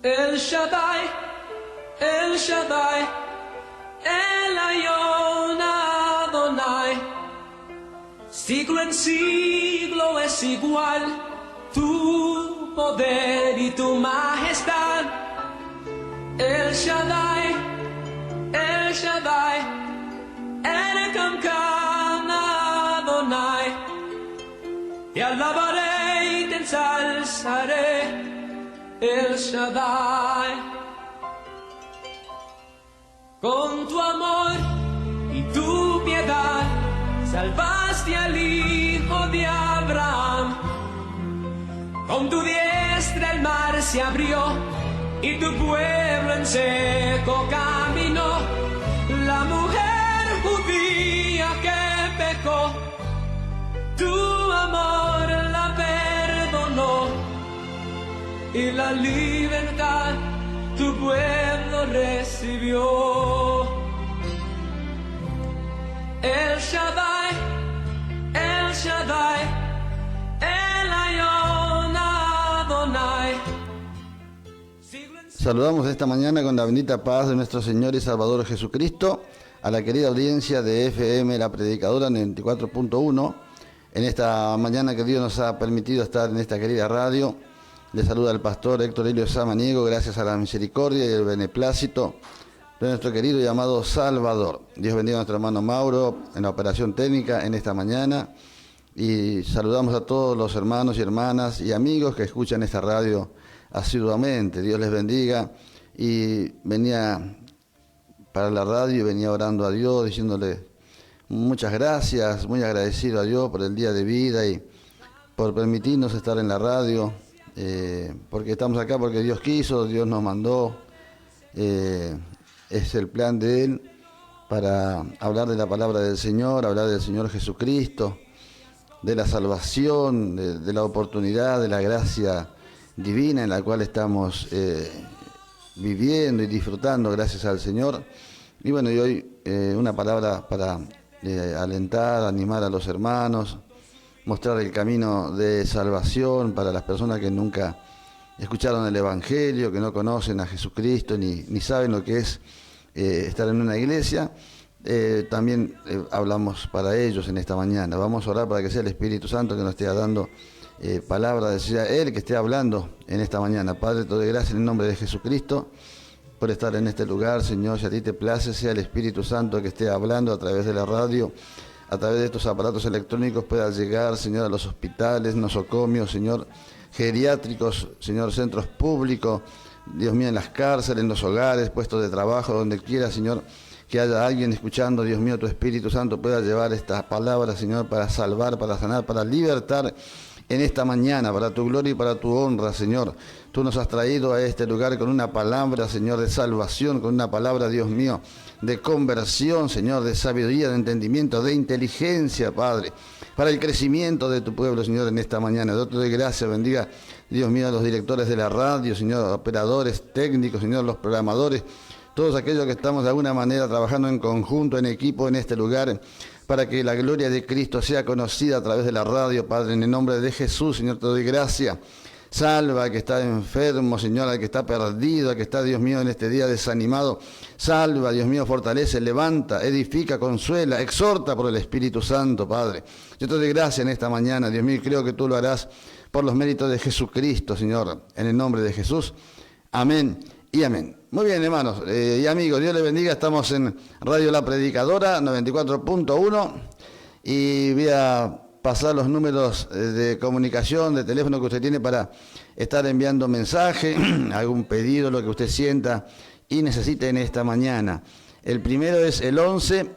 El Shaddai, El Shaddai, El Elyon Adonai. Siglo en siglo es igual tu poder y tu majestad. El Shaddai, El Shaddai, El Kankan Adonai. Te alabaré y te ensalzaré, El Shaddai. Con tu amor y tu piedad salvaste al hijo de Abraham. Con tu diestra el mar se abrió y tu pueblo en seco caminó. La mujer judía que pecó, tu amor la perdonó, y la libertad tu pueblo recibió. El Shaddai, El Shaddai, El Elyon Adonai. Saludamos esta mañana con la bendita paz de nuestro Señor y Salvador Jesucristo a la querida audiencia de FM La Predicadora 94.1. En esta mañana que Dios nos ha permitido estar en esta querida radio, le saluda el pastor Héctor Elio Samaniego, gracias a la misericordia y el beneplácito de nuestro querido y amado Salvador. Dios bendiga a nuestro hermano Mauro en la operación técnica en esta mañana, y saludamos a todos los hermanos y hermanas y amigos que escuchan esta radio asiduamente. Dios les bendiga. Y venía para la radio y venía orando a Dios, diciéndole muchas gracias, muy agradecido a Dios por el día de vida y por permitirnos estar en la radio, porque estamos acá porque Dios quiso, Dios nos mandó, es el plan de Él para hablar de la palabra del Señor, hablar del Señor Jesucristo, de la salvación, de la oportunidad, de la gracia divina en la cual estamos viviendo y disfrutando gracias al Señor. Y bueno, y hoy una palabra para alentar, animar a los hermanos, mostrar el camino de salvación para las personas que nunca escucharon el Evangelio, que no conocen a Jesucristo ni saben lo que es estar en una iglesia. También hablamos para ellos en esta mañana. Vamos a orar para que sea el Espíritu Santo que nos esté dando palabra, sea Él que esté hablando en esta mañana. Padre, te doy gracias en el nombre de Jesucristo por estar en este lugar, Señor. Si a ti te place, sea el Espíritu Santo que esté hablando a través de la radio, a través de estos aparatos electrónicos, pueda llegar, Señor, a los hospitales, nosocomios, Señor, geriátricos, Señor, centros públicos, Dios mío, en las cárceles, en los hogares, puestos de trabajo, donde quiera, Señor, que haya alguien escuchando, Dios mío, tu Espíritu Santo pueda llevar estas palabras, Señor, para salvar, para sanar, para libertar en esta mañana, para tu gloria y para tu honra, Señor. Tú nos has traído a este lugar con una palabra, Señor, de salvación, con una palabra, Dios mío, de conversión, Señor, de sabiduría, de entendimiento, de inteligencia, Padre, para el crecimiento de tu pueblo, Señor, en esta mañana. Yo te doy gracias, bendiga, Dios mío, a los directores de la radio, Señor, operadores técnicos, Señor, los programadores, todos aquellos que estamos de alguna manera trabajando en conjunto, en equipo, en este lugar, para que la gloria de Cristo sea conocida a través de la radio, Padre, en el nombre de Jesús, Señor, te doy gracias. Salva al que está enfermo, Señor, al que está perdido, al que está, Dios mío, en este día desanimado. Salva, Dios mío, fortalece, levanta, edifica, consuela, exhorta por el Espíritu Santo, Padre. Yo te doy gracias en esta mañana, Dios mío, y creo que tú lo harás por los méritos de Jesucristo, Señor, en el nombre de Jesús. Amén y amén. Muy bien, hermanos y amigos, Dios les bendiga. Estamos en Radio La Predicadora 94.1 y voy a pasar los números de comunicación, de teléfono que usted tiene para estar enviando mensaje, algún pedido, lo que usted sienta y necesite en esta mañana. El primero es el 11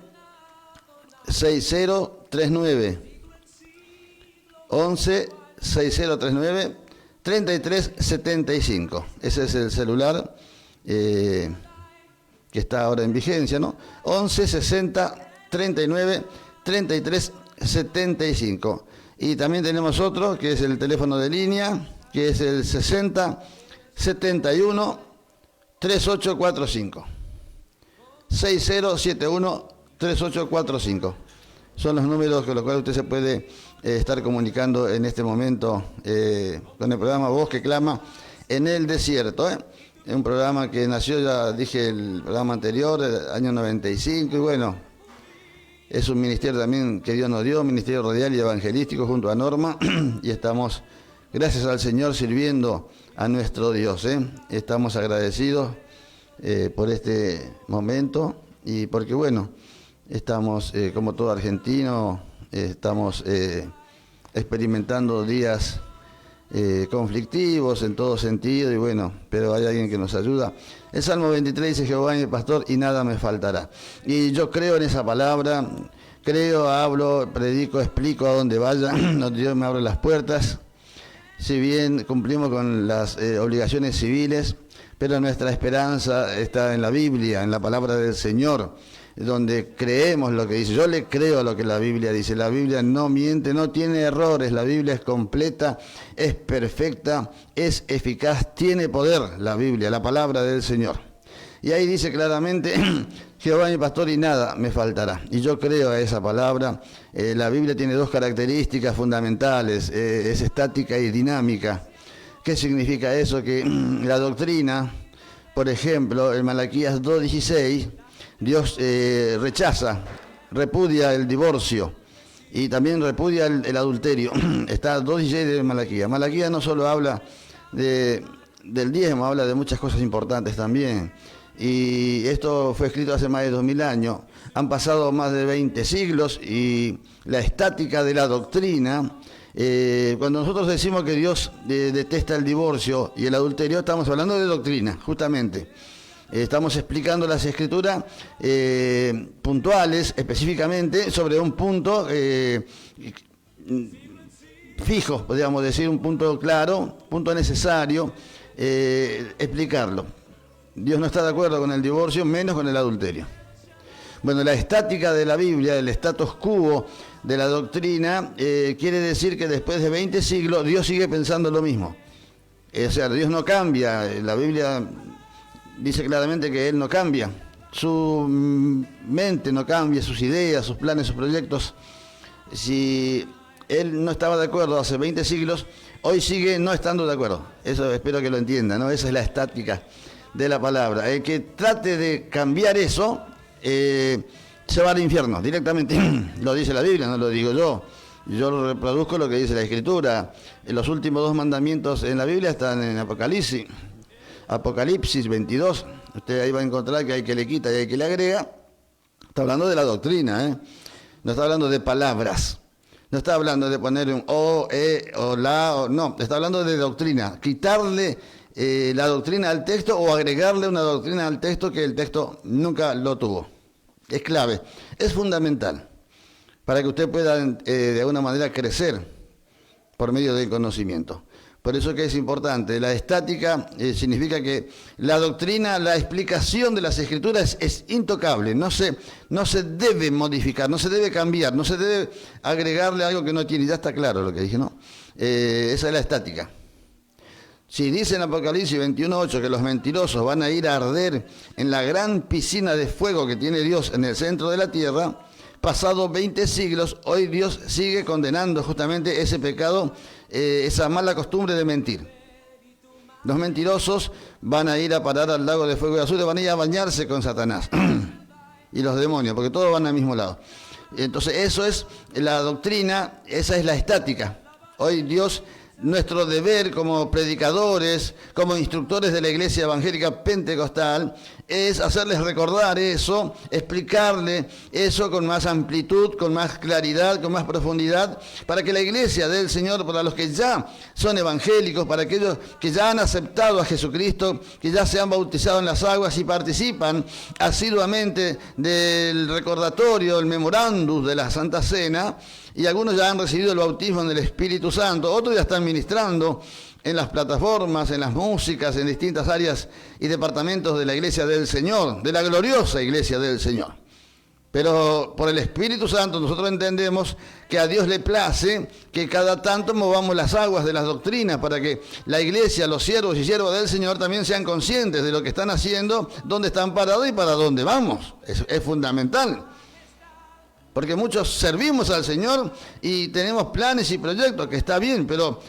6039 11 6039 3375. Ese es el celular que está ahora en vigencia, ¿no? 11 60 39 33 75. Y también tenemos otro que es el teléfono de línea, que es el 60 71 3845 6071 3845. Son los números con los cuales usted se puede estar comunicando en este momento con el programa Voz que Clama en el Desierto. un programa que nació, ya dije, el programa anterior, el año 95, y bueno, es un ministerio también que Dios nos dio, ministerio radial y evangelístico junto a Norma, y estamos, gracias al Señor, sirviendo a nuestro Dios. Estamos agradecidos por este momento, y porque bueno, estamos, como todo argentino, estamos experimentando días conflictivos en todo sentido, y bueno, pero hay alguien que nos ayuda. El Salmo 23 dice: Jehová es mi pastor y nada me faltará. Y yo creo en esa palabra, creo, hablo, predico, explico a donde vaya, Dios me abre las puertas. Si bien cumplimos con las obligaciones civiles, pero nuestra esperanza está en la Biblia, en la palabra del Señor, donde creemos lo que dice. Yo le creo a lo que la Biblia dice. La Biblia no miente, no tiene errores. La Biblia es completa, es perfecta, es eficaz, tiene poder. La Biblia, la palabra del Señor. Y ahí dice claramente: Jehová es mi pastor y nada me faltará. Y yo creo a esa palabra. La Biblia tiene dos características fundamentales: es estática y dinámica. ¿Qué significa eso? Que la doctrina, por ejemplo, en Malaquías 2:16, Dios repudia el divorcio y también repudia el adulterio. Está 2:16 de Malaquías. Malaquías no solo habla del diezmo, habla de muchas cosas importantes también. Y esto fue escrito hace más de 2000 años. Han pasado más de 20 siglos y la estática de la doctrina, cuando nosotros decimos que Dios detesta el divorcio y el adulterio, estamos hablando de doctrina, justamente. Estamos explicando las Escrituras puntuales, específicamente, sobre un punto fijo, podríamos decir, un punto claro, punto necesario, explicarlo. Dios no está de acuerdo con el divorcio, menos con el adulterio. Bueno, la estática de la Biblia, el status quo de la doctrina, quiere decir que después de 20 siglos Dios sigue pensando lo mismo. O sea, Dios no cambia. La Biblia dice claramente que Él no cambia. Su mente no cambia, sus ideas, sus planes, sus proyectos. Si Él no estaba de acuerdo hace 20 siglos, hoy sigue no estando de acuerdo. Eso espero que lo entienda, ¿no? Esa es la estática de la palabra. El que trate de cambiar eso, se va al infierno directamente. Lo dice la Biblia, no lo digo yo. Yo reproduzco lo que dice la Escritura. Los últimos 2 mandamientos en la Biblia están en Apocalipsis 22. Usted ahí va a encontrar que hay que le quita y hay que le agrega. Está hablando de la doctrina, no está hablando de palabras. No está hablando de poner un o, o la, no. Está hablando de doctrina. Quitarle la doctrina al texto o agregarle una doctrina al texto que el texto nunca lo tuvo. Es clave, es fundamental para que usted pueda de alguna manera crecer por medio del conocimiento. Por eso que es importante. La estática significa que la doctrina, la explicación de las Escrituras es intocable, no se debe modificar, no se debe cambiar, no se debe agregarle algo que no tiene. Ya está claro lo que dije, ¿no? Esa es la estática. Si dice en Apocalipsis 21:8 que los mentirosos van a ir a arder en la gran piscina de fuego que tiene Dios en el centro de la tierra, pasados 20 siglos, hoy Dios sigue condenando justamente ese pecado, esa mala costumbre de mentir. Los mentirosos van a ir a parar al lago de fuego y azufre, van a ir a bañarse con Satanás y los demonios, porque todos van al mismo lado. Entonces eso es la doctrina, esa es la estática. Hoy Dios, nuestro deber como predicadores, como instructores de la Iglesia Evangélica Pentecostal, es hacerles recordar eso, explicarle eso con más amplitud, con más claridad, con más profundidad, para que la Iglesia del Señor, para los que ya son evangélicos, para aquellos que ya han aceptado a Jesucristo, que ya se han bautizado en las aguas y participan asiduamente del recordatorio, el memorándum de la Santa Cena, y algunos ya han recibido el bautismo en el Espíritu Santo, otros ya están ministrando en las plataformas, en las músicas, en distintas áreas y departamentos de la Iglesia del Señor, de la gloriosa Iglesia del Señor. Pero por el Espíritu Santo nosotros entendemos que a Dios le place que cada tanto movamos las aguas de las doctrinas para que la Iglesia, los siervos y siervas del Señor también sean conscientes de lo que están haciendo, dónde están parados y para dónde vamos. Es fundamental. Porque muchos servimos al Señor y tenemos planes y proyectos, que está bien, pero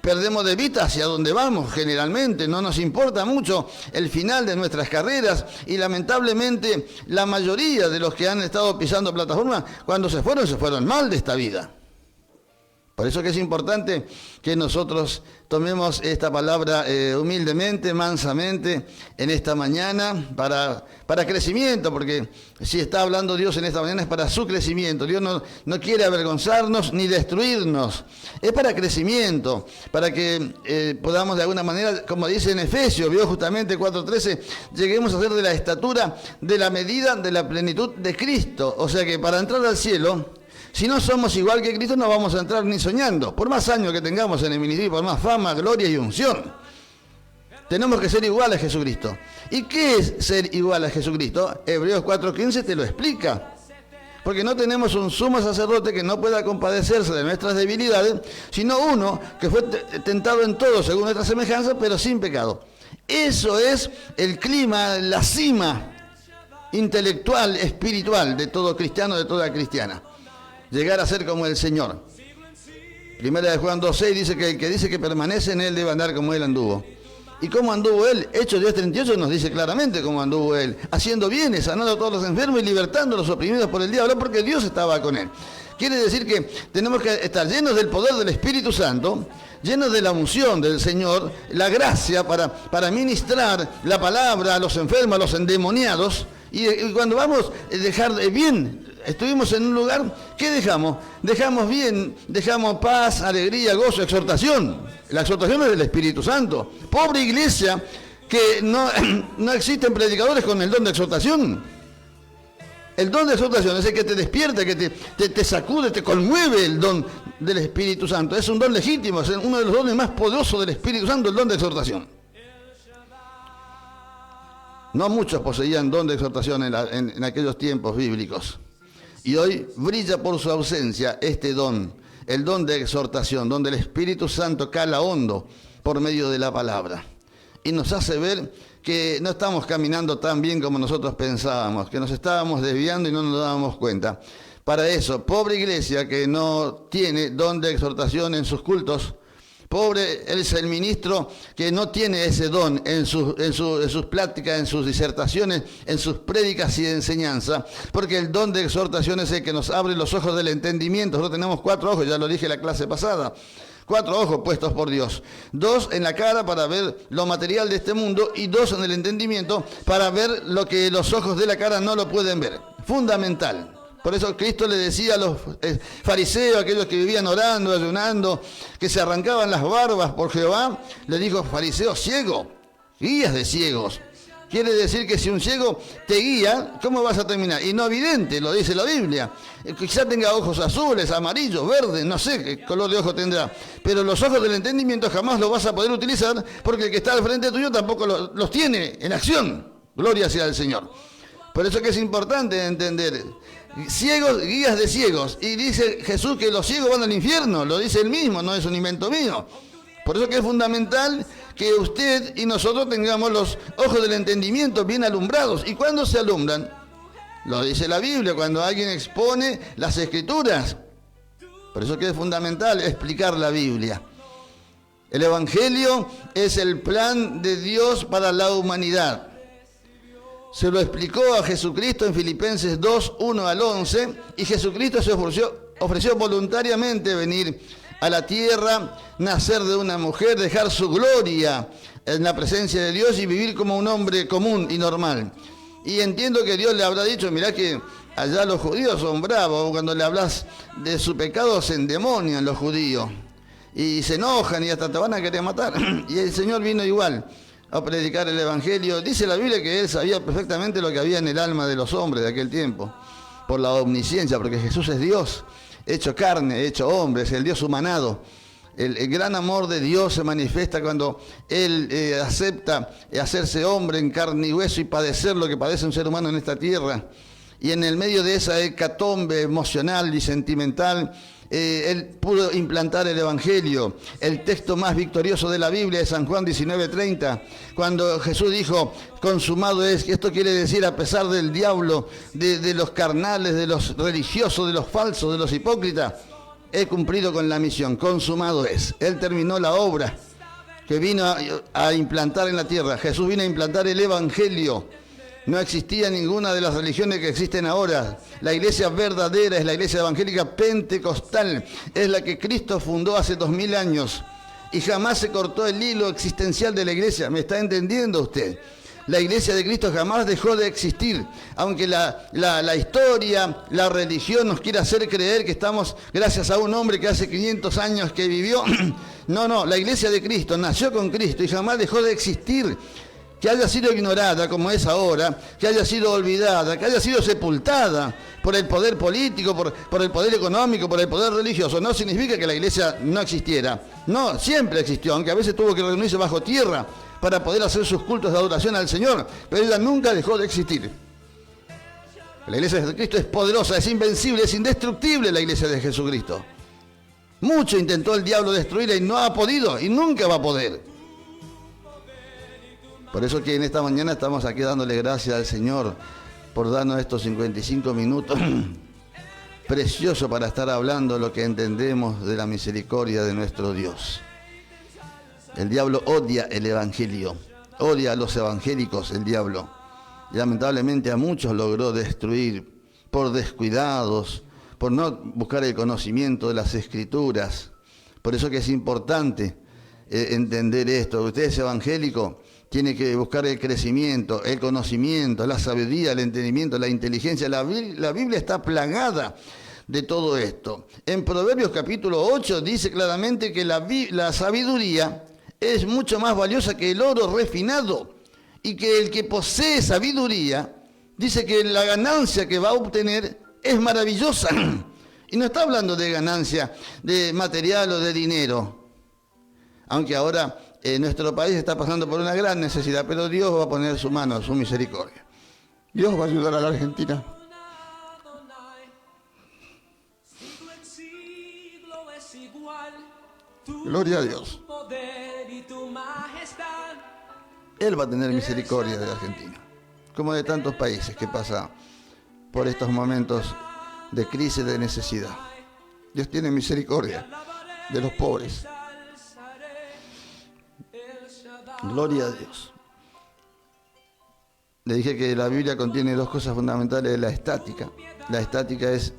perdemos de vista hacia dónde vamos generalmente. No nos importa mucho el final de nuestras carreras y lamentablemente la mayoría de los que han estado pisando plataforma, cuando se fueron mal de esta vida. Por eso que es importante que nosotros tomemos esta palabra humildemente, mansamente, en esta mañana, para crecimiento, porque si está hablando Dios en esta mañana es para su crecimiento. Dios no quiere avergonzarnos ni destruirnos, es para crecimiento, para que podamos de alguna manera, como dice en Efesios, vio justamente 4:13, lleguemos a ser de la estatura, de la medida, de la plenitud de Cristo. O sea que para entrar al cielo, si no somos igual que Cristo, no vamos a entrar ni soñando. Por más años que tengamos en el ministerio, por más fama, gloria y unción, tenemos que ser igual a Jesucristo. ¿Y qué es ser igual a Jesucristo? Hebreos 4:15 te lo explica. Porque no tenemos un sumo sacerdote que no pueda compadecerse de nuestras debilidades, sino uno que fue tentado en todo según nuestra semejanza, pero sin pecado. Eso es el clima, la cima intelectual, espiritual de todo cristiano, de toda cristiana. Llegar a ser como el Señor. Primera de Juan 2:6 dice que el que dice que permanece en él debe andar como él anduvo. ¿Y cómo anduvo él? Hechos 10:38 nos dice claramente cómo anduvo él. Haciendo bienes, sanando a todos los enfermos y libertando a los oprimidos por el diablo, porque Dios estaba con él. Quiere decir que tenemos que estar llenos del poder del Espíritu Santo, llenos de la unción del Señor, la gracia para ministrar la palabra a los enfermos, a los endemoniados. Y cuando vamos a dejar bien, estuvimos en un lugar, ¿qué dejamos? Dejamos bien, dejamos paz, alegría, gozo, exhortación. La exhortación es del Espíritu Santo. Pobre iglesia que no existen predicadores con el don de exhortación. El don de exhortación es el que te despierta, que te sacude, te conmueve el don del Espíritu Santo. Es un don legítimo, es uno de los dones más poderosos del Espíritu Santo, el don de exhortación. No muchos poseían don de exhortación en aquellos tiempos bíblicos. Y hoy brilla por su ausencia este don, el don de exhortación, donde el Espíritu Santo cala hondo por medio de la palabra. Y nos hace ver que no estamos caminando tan bien como nosotros pensábamos, que nos estábamos desviando y no nos dábamos cuenta. Para eso, pobre iglesia que no tiene don de exhortación en sus cultos. Pobre es el ministro que no tiene ese don en sus pláticas, en sus disertaciones, en sus prédicas y enseñanza, porque el don de exhortación es el que nos abre los ojos del entendimiento. Nosotros tenemos 4 ojos, ya lo dije en la clase pasada, 4 ojos puestos por Dios, 2 en la cara para ver lo material de este mundo y 2 en el entendimiento para ver lo que los ojos de la cara no lo pueden ver. Fundamental. Por eso Cristo le decía a los fariseos, aquellos que vivían orando, ayunando, que se arrancaban las barbas por Jehová, le dijo: fariseos ciegos, guías de ciegos. Quiere decir que si un ciego te guía, ¿cómo vas a terminar? Y no vidente, lo dice la Biblia. Quizá tenga ojos azules, amarillos, verdes, no sé qué color de ojo tendrá. Pero los ojos del entendimiento jamás los vas a poder utilizar porque el que está al frente tuyo tampoco los tiene en acción. Gloria sea al Señor. Por eso que es importante entender. Ciegos, guías de ciegos. Y dice Jesús que los ciegos van al infierno. Lo dice él mismo, no es un invento mío. Por eso que es fundamental que usted y nosotros tengamos los ojos del entendimiento bien alumbrados. ¿Y cuándo se alumbran? Lo dice la Biblia, cuando alguien expone las Escrituras. Por eso que es fundamental explicar la Biblia. El Evangelio es el plan de Dios para la humanidad. Se lo explicó a Jesucristo en Filipenses 2, 1 al 11, y Jesucristo se ofreció voluntariamente venir a la tierra, nacer de una mujer, dejar su gloria en la presencia de Dios y vivir como un hombre común y normal. Y entiendo que Dios le habrá dicho: mirá que allá los judíos son bravos, cuando le hablas de su pecado se endemonian los judíos, y se enojan y hasta te van a querer matar. Y el Señor vino igual a predicar el Evangelio. Dice la Biblia que Él sabía perfectamente lo que había en el alma de los hombres de aquel tiempo, por la omnisciencia, porque Jesús es Dios, hecho carne, hecho hombre, es el Dios humanado. El gran amor de Dios se manifiesta cuando Él acepta hacerse hombre en carne y hueso y padecer lo que padece un ser humano en esta tierra. Y en el medio de esa hecatombe emocional y sentimental, Él pudo implantar el Evangelio. El texto más victorioso de la Biblia es San Juan 19:30, cuando Jesús dijo, consumado es. Esto quiere decir, a pesar del diablo, de los carnales, de los religiosos, de los falsos, de los hipócritas, he cumplido con la misión, consumado es. Él terminó la obra que vino a implantar en la tierra. Jesús vino a implantar el Evangelio. No existía ninguna de las religiones que existen ahora. La iglesia verdadera es la iglesia evangélica pentecostal. Es la que Cristo fundó hace 2000 años. Y jamás se cortó el hilo existencial de la iglesia. ¿Me está entendiendo usted? La iglesia de Cristo jamás dejó de existir. Aunque la historia, la religión nos quiera hacer creer que estamos gracias a un hombre que hace 500 años que vivió. No, la iglesia de Cristo nació con Cristo y jamás dejó de existir. Que haya sido ignorada como es ahora, que haya sido olvidada, que haya sido sepultada por el poder político, por el poder económico, por el poder religioso, no significa que la iglesia no existiera. No, siempre existió, aunque a veces tuvo que reunirse bajo tierra para poder hacer sus cultos de adoración al Señor, pero ella nunca dejó de existir. La iglesia de Cristo es poderosa, es invencible, es indestructible la iglesia de Jesucristo. Mucho intentó el diablo destruirla y no ha podido y nunca va a poder. Por eso que en esta mañana estamos aquí dándole gracias al Señor por darnos estos 55 minutos preciosos para estar hablando lo que entendemos de la misericordia de nuestro Dios. El diablo odia el Evangelio, odia a los evangélicos el diablo. Y lamentablemente a muchos logró destruir por descuidados, por no buscar el conocimiento de las Escrituras. Por eso que es importante entender esto. Usted es evangélico, tiene que buscar el crecimiento, el conocimiento, la sabiduría, el entendimiento, la inteligencia. La Biblia está plagada de todo esto. En Proverbios capítulo 8 dice claramente que la sabiduría es mucho más valiosa que el oro refinado y que el que posee sabiduría dice que la ganancia que va a obtener es maravillosa. Y no está hablando de ganancia de material o de dinero, aunque ahora nuestro país está pasando por una gran necesidad, pero Dios va a poner su mano, su misericordia. Dios va a ayudar a la Argentina. Gloria a Dios. Él va a tener misericordia de la Argentina, como de tantos países que pasan por estos momentos de crisis, de necesidad. Dios tiene misericordia de los pobres. Gloria a Dios. Le dije que la Biblia contiene dos cosas fundamentales de la estática. La estática es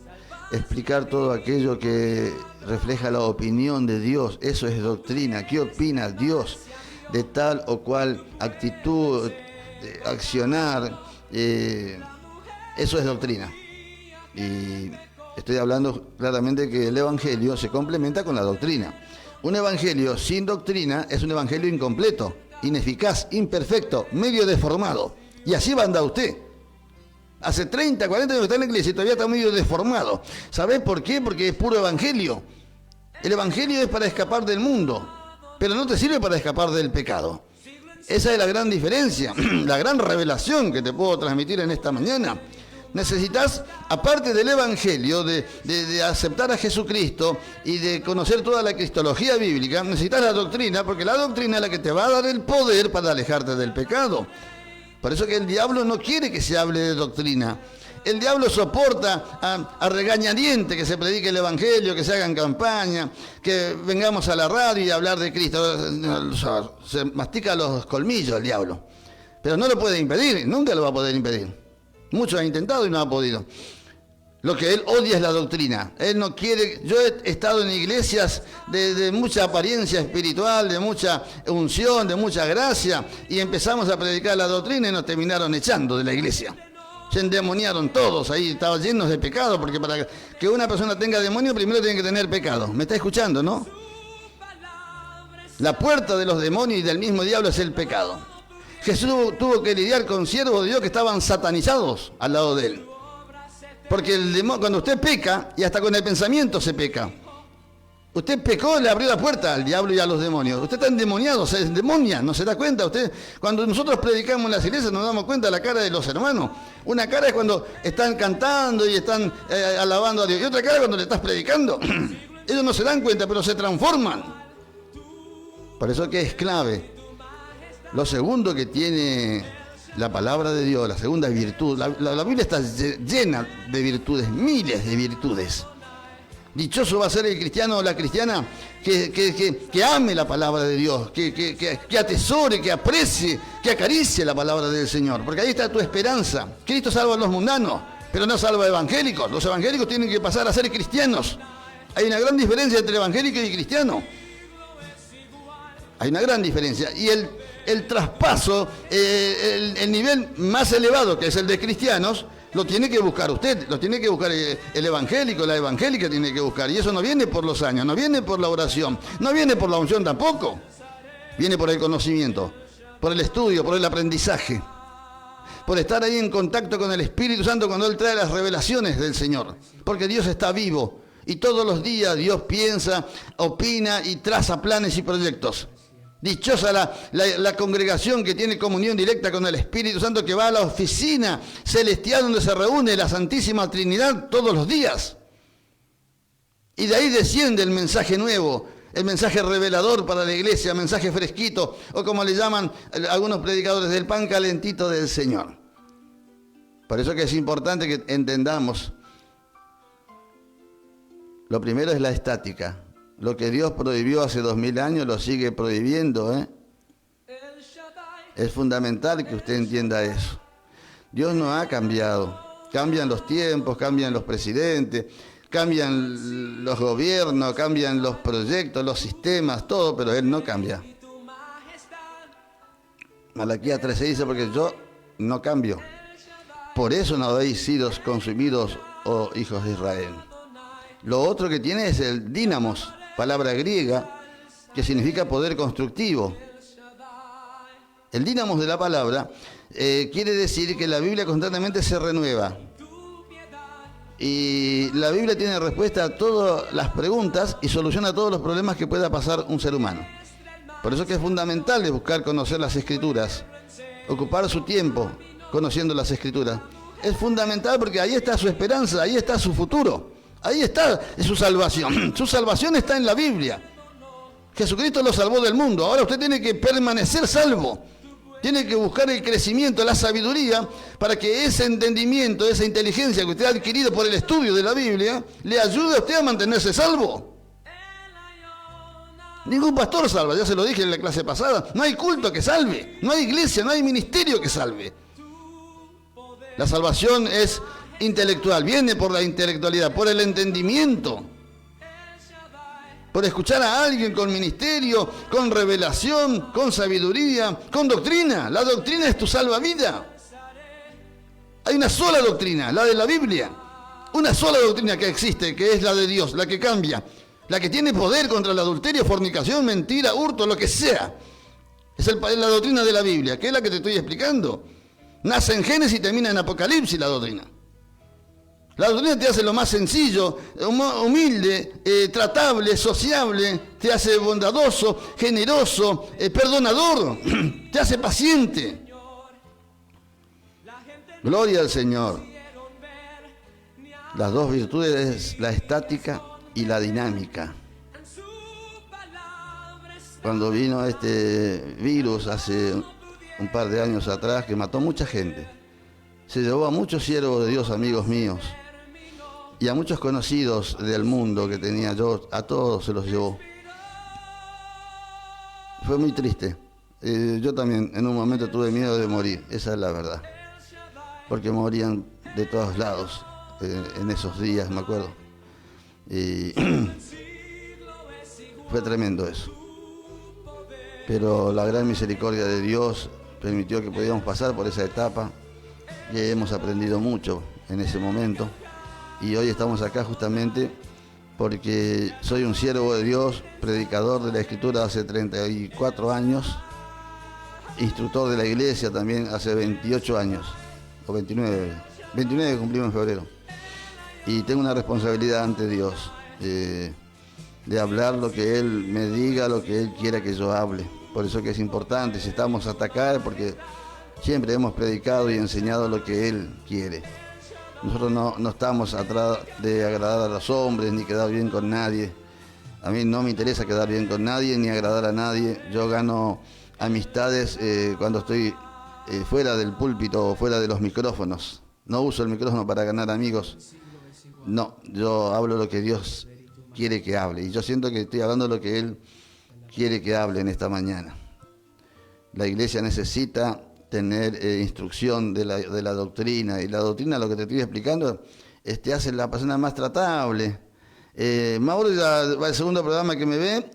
explicar todo aquello que refleja la opinión de Dios. Eso es doctrina. ¿Qué opina Dios de tal o cual actitud, accionar? Eso es doctrina. Y estoy hablando claramente que el Evangelio se complementa con la doctrina. Un evangelio sin doctrina es un evangelio incompleto, ineficaz, imperfecto, medio deformado. Y así va a andar usted. Hace 30, 40 años que está en la iglesia y todavía está medio deformado. ¿Sabés por qué? Porque es puro evangelio. El evangelio es para escapar del mundo, pero no te sirve para escapar del pecado. Esa es la gran diferencia, la gran revelación que te puedo transmitir en esta mañana. Necesitas, aparte del Evangelio, de aceptar a Jesucristo y de conocer toda la cristología bíblica, necesitas la doctrina, porque la doctrina es la que te va a dar el poder para alejarte del pecado. Por eso que el diablo no quiere que se hable de doctrina. El diablo soporta a regañadiente que se predique el Evangelio, que se hagan campaña, que vengamos a la radio y hablar de Cristo. Se mastica los colmillos el diablo. Pero no lo puede impedir, nunca lo va a poder impedir. Muchos han intentado y no ha podido. Lo que él odia es la doctrina. Él no quiere. Yo he estado en iglesias de mucha apariencia espiritual, de mucha unción, de mucha gracia, y empezamos a predicar la doctrina y nos terminaron echando de la iglesia. Se endemoniaron todos ahí, estaban llenos de pecado, porque para que una persona tenga demonio primero tiene que tener pecado. ¿Me está escuchando, no? La puerta de los demonios y del mismo diablo es el pecado. Jesús tuvo que lidiar con siervos de Dios que estaban satanizados al lado de él. Porque el demonio, cuando usted peca, y hasta con el pensamiento se peca. Usted pecó, le abrió la puerta al diablo y a los demonios. Usted está endemoniado, se endemonia, ¿no se da cuenta? Usted, cuando nosotros predicamos en las iglesias nos damos cuenta de la cara de los hermanos. Una cara es cuando están cantando y están alabando a Dios. Y otra cara es cuando le estás predicando. Ellos no se dan cuenta, pero se transforman. Por eso que es clave. Lo segundo que tiene la palabra de Dios, la segunda virtud. La Biblia está llena de virtudes, miles de virtudes. Dichoso va a ser el cristiano o la cristiana que ame la palabra de Dios, que atesore, que aprecie, que acaricie la palabra del Señor. Porque ahí está tu esperanza. Cristo salva a los mundanos, pero no salva a evangélicos. Los evangélicos tienen que pasar a ser cristianos. Hay una gran diferencia entre evangélico y cristiano. Hay una gran diferencia. Y el traspaso, el nivel más elevado, que es el de cristianos, lo tiene que buscar usted, lo tiene que buscar el evangélico, la evangélica tiene que buscar. Y eso no viene por los años, no viene por la oración, no viene por la unción tampoco. Viene por el conocimiento, por el estudio, por el aprendizaje, por estar ahí en contacto con el Espíritu Santo cuando Él trae las revelaciones del Señor. Porque Dios está vivo y todos los días Dios piensa, opina y traza planes y proyectos. Dichosa la congregación que tiene comunión directa con el Espíritu Santo, que va a la oficina celestial donde se reúne la Santísima Trinidad todos los días. Y de ahí desciende el mensaje nuevo, el mensaje revelador para la iglesia, mensaje fresquito, o como le llaman algunos predicadores, del pan calentito del Señor. Por eso que es importante que entendamos. Lo primero es la estática. Lo que Dios prohibió hace 2000 años lo sigue prohibiendo, ¿eh? Es fundamental que usted entienda eso. Dios no ha cambiado. Cambian los tiempos, cambian los presidentes, cambian los gobiernos, cambian los proyectos, los sistemas, todo, pero Él no cambia. Malaquías 3:6 dice, porque yo no cambio. Por eso no habéis sido consumidos, oh hijos de Israel. Lo otro que tiene es el dínamos, palabra griega que significa poder constructivo. El dínamos de la palabra quiere decir que la Biblia constantemente se renueva. Y la Biblia tiene respuesta a todas las preguntas y soluciona todos los problemas que pueda pasar un ser humano. Por eso que es fundamental de buscar conocer las Escrituras, ocupar su tiempo conociendo las Escrituras. Es fundamental porque ahí está su esperanza, ahí está su futuro. Ahí está su salvación. Su salvación está en la Biblia. Jesucristo lo salvó del mundo. Ahora usted tiene que permanecer salvo. Tiene que buscar el crecimiento, la sabiduría, para que ese entendimiento, esa inteligencia que usted ha adquirido por el estudio de la Biblia, le ayude a usted a mantenerse salvo. Ningún pastor salva, ya se lo dije en la clase pasada. No hay culto que salve. No hay iglesia, no hay ministerio que salve. La salvación es intelectual, viene por la intelectualidad, por el entendimiento, por escuchar a alguien con ministerio, con revelación, con sabiduría, con doctrina. La doctrina es tu salvavidas. Hay una sola doctrina, la de la Biblia, una sola doctrina que existe, que es la de Dios, la que cambia, la que tiene poder contra el adulterio, fornicación, mentira, hurto, lo que sea. Es la doctrina de la Biblia, que es la que te estoy explicando. Nace en Génesis y termina en Apocalipsis la doctrina. La doctrina te hace lo más sencillo, humilde, tratable, sociable, te hace bondadoso, generoso, perdonador, te hace paciente. Gloria al Señor. Las dos virtudes, la estática y la dinámica. Cuando vino este virus hace un par de años atrás, que mató mucha gente, se llevó a muchos siervos de Dios, amigos míos, y a muchos conocidos del mundo que tenía yo, a todos se los llevó. Fue muy triste. Yo también en un momento tuve miedo de morir, esa es la verdad. Porque morían de todos lados en esos días, me acuerdo. Y fue tremendo eso. Pero la gran misericordia de Dios permitió que pudiéramos pasar por esa etapa y hemos aprendido mucho en ese momento. Y hoy estamos acá justamente porque soy un siervo de Dios, predicador de la Escritura hace 34 años, instructor de la iglesia también hace 28 años, o 29 cumplimos en febrero. Y tengo una responsabilidad ante Dios de de hablar lo que Él me diga, lo que Él quiera que yo hable. Por eso que es importante, si estamos hasta acá, porque siempre hemos predicado y enseñado lo que Él quiere. Nosotros no estamos atrás de agradar a los hombres, ni quedar bien con nadie. A mí no me interesa quedar bien con nadie, ni agradar a nadie. Yo gano amistades cuando estoy fuera del púlpito o fuera de los micrófonos. No uso el micrófono para ganar amigos. No, yo hablo lo que Dios quiere que hable. Y yo siento que estoy hablando lo que Él quiere que hable en esta mañana. La iglesia necesita tener instrucción de la doctrina. Y la doctrina, lo que te estoy explicando, te hace la persona más tratable. Mauro ya va el segundo programa que me ve,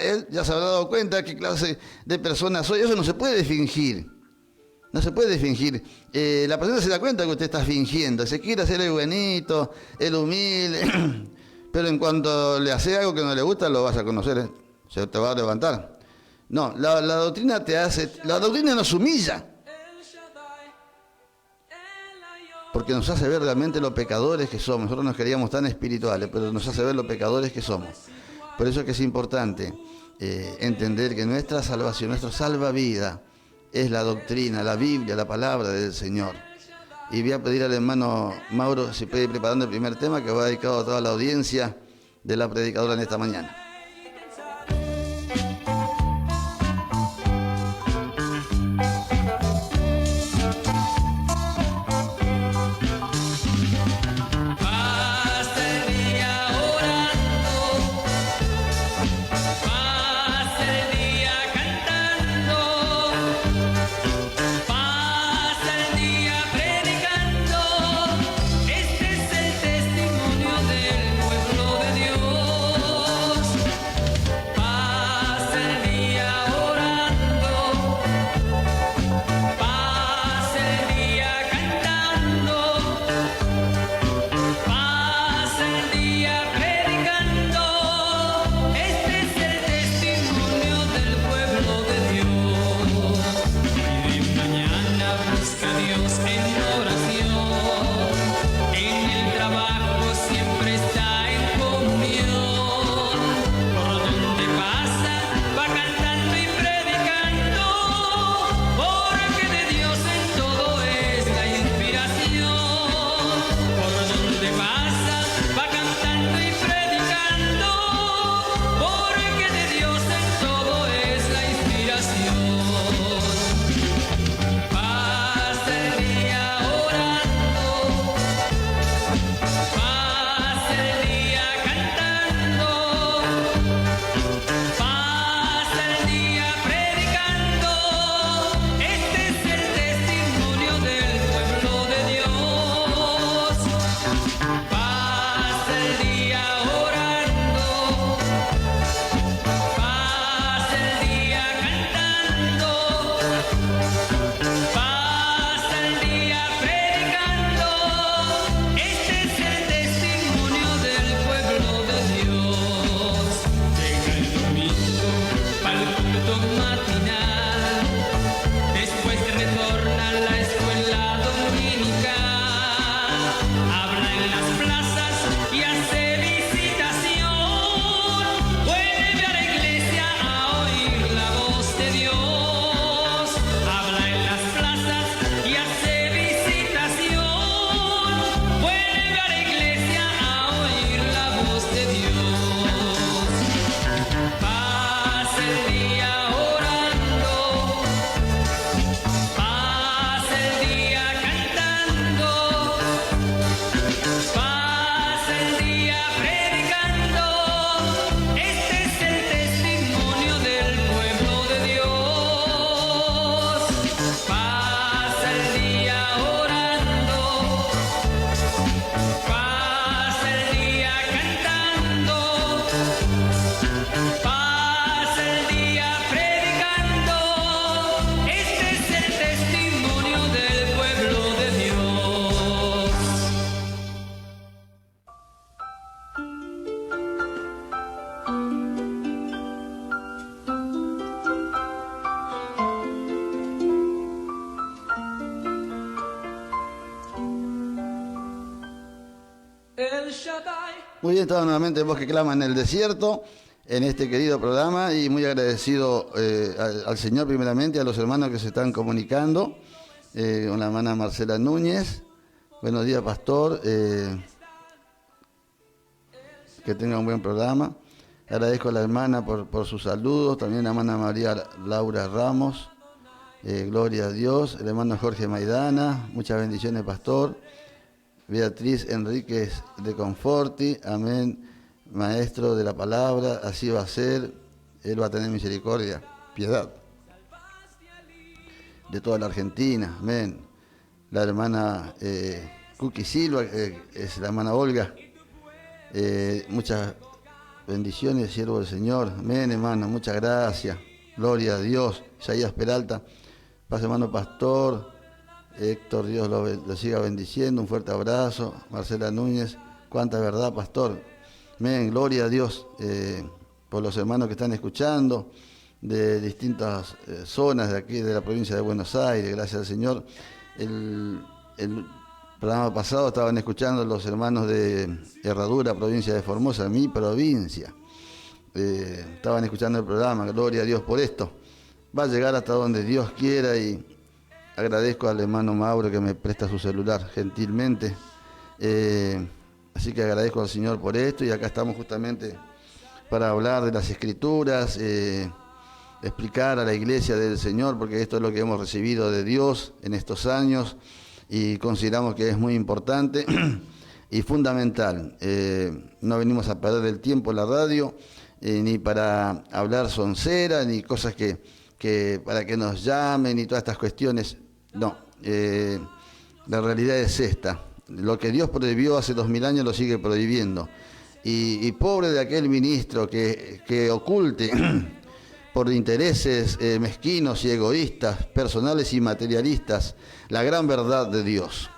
él ya se habrá dado cuenta qué clase de persona soy. Eso no se puede fingir. No se puede fingir. La persona se da cuenta que usted está fingiendo. Se quiere hacer el buenito, el humilde. Pero en cuanto le hace algo que no le gusta, lo vas a conocer. Se te va a levantar. No, la doctrina te hace. La doctrina nos humilla. Porque nos hace ver realmente lo pecadores que somos. Nosotros nos queríamos tan espirituales, pero nos hace ver lo pecadores que somos. Por eso es que es importante entender que nuestra salvación, nuestra salvavidas, es la doctrina, la Biblia, la palabra del Señor. Y voy a pedir al hermano Mauro si puede ir preparando el primer tema que va dedicado a toda la audiencia de la predicadora en esta mañana. El Shaddai, Muy bien, estaba nuevamente Voz que Clama en el Desierto, en este querido programa, y muy agradecido al Señor primeramente, a los hermanos que se están comunicando, con la hermana Marcela Núñez. Buenos días, pastor, que tenga un buen programa. Agradezco a la hermana por sus saludos, también a la hermana María Laura Ramos, gloria a Dios, el hermano Jorge Maidana, muchas bendiciones, pastor. Beatriz Enríquez de Conforti, amén, maestro de la palabra, así va a ser, Él va a tener misericordia, piedad de toda la Argentina, amén. La hermana Cookie Silva, es la hermana Olga, muchas bendiciones, siervo del Señor, amén, hermano, muchas gracias, gloria a Dios. Isaías Peralta, paz, hermano pastor. Héctor, Dios lo siga bendiciendo, un fuerte abrazo. Marcela Núñez, cuánta verdad, pastor. Amén, gloria a Dios por los hermanos que están escuchando de distintas zonas de aquí, de la provincia de Buenos Aires, gracias al Señor. El programa pasado estaban escuchando los hermanos de Herradura, provincia de Formosa, mi provincia. Estaban escuchando el programa, gloria a Dios por esto. Va a llegar hasta donde Dios quiera y agradezco al hermano Mauro que me presta su celular gentilmente. Así que agradezco al Señor por esto y acá estamos justamente para hablar de las Escrituras, explicar a la iglesia del Señor, porque esto es lo que hemos recibido de Dios en estos años y consideramos que es muy importante y fundamental. No venimos a perder el tiempo en la radio, ni para hablar soncera, ni cosas que para que nos llamen y todas estas cuestiones. No, la realidad es esta. Lo que Dios prohibió hace 2000 años lo sigue prohibiendo. Y pobre de aquel ministro que oculte por intereses mezquinos y egoístas, personales y materialistas, la gran verdad de Dios.